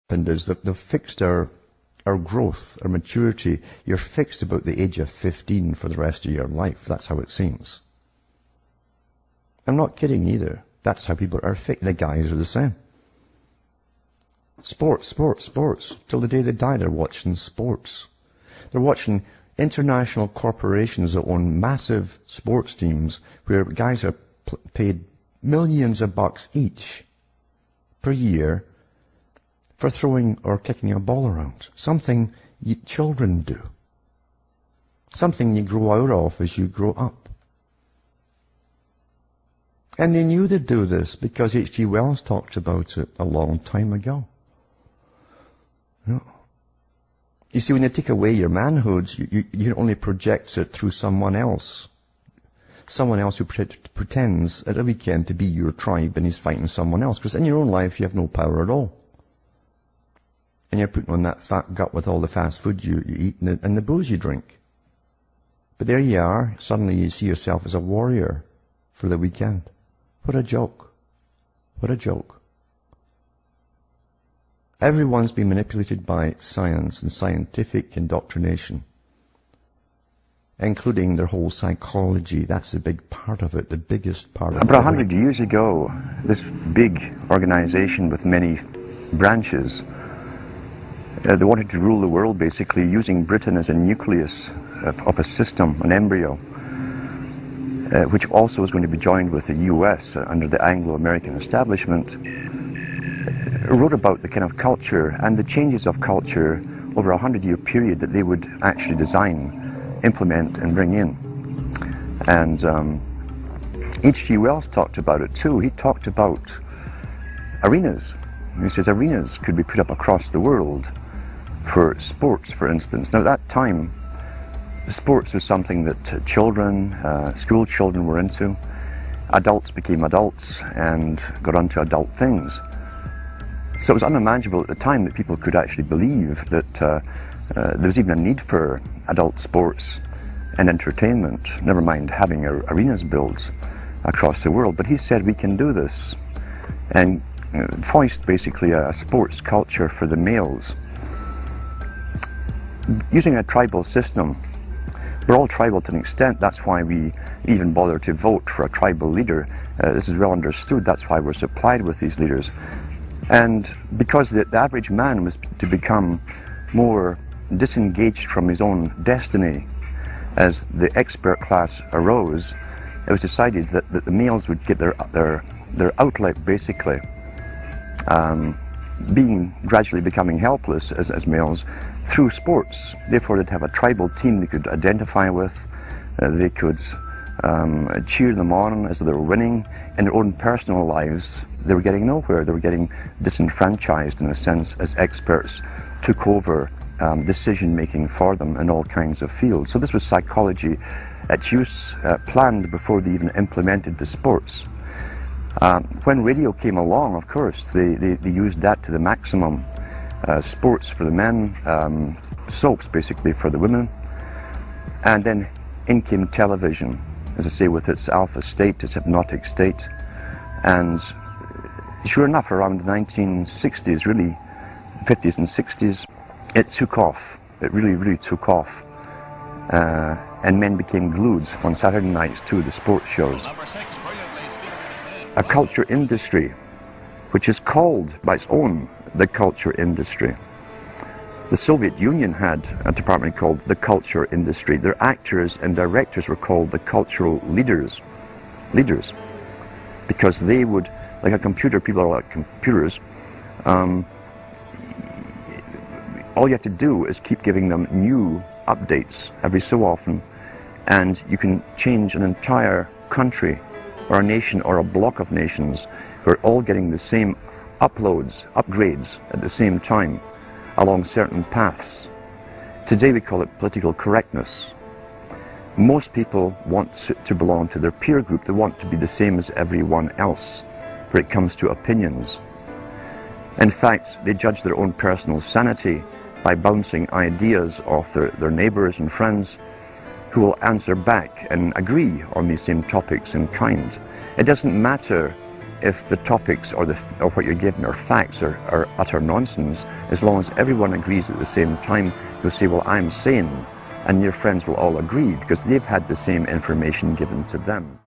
happened is that they've fixed our growth, our maturity. You're fixed about the age of 15 for the rest of your life. That's how it seems. I'm not kidding either. That's how people are fixed. The guys are the same. Sports. Till the day they die, they're watching sports. They're watching international corporations that own massive sports teams where guys are paid millions of bucks each per year for throwing or kicking a ball around. Something children do. Something you grow out of as you grow up. And they knew they'd do this because H.G. Wells talked about it a long time ago. You see, when you take away your manhood, you can only project it through someone else. Someone else who pretends at a weekend to be your tribe and he's fighting someone else. Because in your own life, you have no power at all. And you're putting on that fat gut with all the fast food you eat and the booze you drink. But there you are. Suddenly you see yourself as a warrior for the weekend. What a joke. What a joke. Everyone's been manipulated by science and scientific indoctrination, including their whole psychology. That's a big part of it, the biggest part of it. About 100 years ago, this big organization with many branches, they wanted to rule the world basically using Britain as a nucleus of a system, an embryo, which also was going to be joined with the US under the Anglo-American establishment. Wrote about the kind of culture and the changes of culture over a 100-year period that they would actually design, implement and bring in. And H.G. Wells talked about it too. He talked about arenas. He says arenas could be put up across the world for sports, for instance. Now at that time, sports was something that children, school children were into. Adults became adults and got onto adult things. So it was unimaginable at the time that people could actually believe that there was even a need for adult sports and entertainment, never mind having arenas built across the world. But he said we can do this and foist basically a sports culture for the males. Using a tribal system. We're all tribal to an extent. That's why we even bother to vote for a tribal leader. This is well understood. That's why we're supplied with these leaders. And because the average man was to become more disengaged from his own destiny, as the expert class arose, it was decided that the males would get their outlet basically, gradually becoming helpless as males through sports. Therefore they'd have a tribal team they could identify with, they could cheer them on as they were winning. In their own personal lives, they were getting nowhere. They were getting disenfranchised in a sense as experts took over decision-making for them in all kinds of fields. So this was psychology at use, planned before they even implemented the sports. When radio came along, of course, they used that to the maximum. Sports for the men, soaps basically for the women, and then in came television, as I say, with its alpha state, its hypnotic state. And sure enough, around the 1960s, really, 50s and 60s, it took off. It really took off. And men became glued on Saturday nights to the sports shows. A culture industry, which is called by its own the culture industry. The Soviet Union had a department called the culture industry. Their actors and directors were called the cultural leaders, because they would, like a computer, people are like computers, all you have to do is keep giving them new updates every so often, and you can change an entire country or a nation or a block of nations who are all getting the same upgrades at the same time along certain paths. Today we call it political correctness. Most people want to belong to their peer group. They want to be the same as everyone else when it comes to opinions. In fact, they judge their own personal sanity by bouncing ideas off their neighbors and friends who will answer back and agree on these same topics in kind. It doesn't matter if the topics or what you're given are facts or utter nonsense, as long as everyone agrees at the same time, you'll say, well, I'm sane, and your friends will all agree because they've had the same information given to them.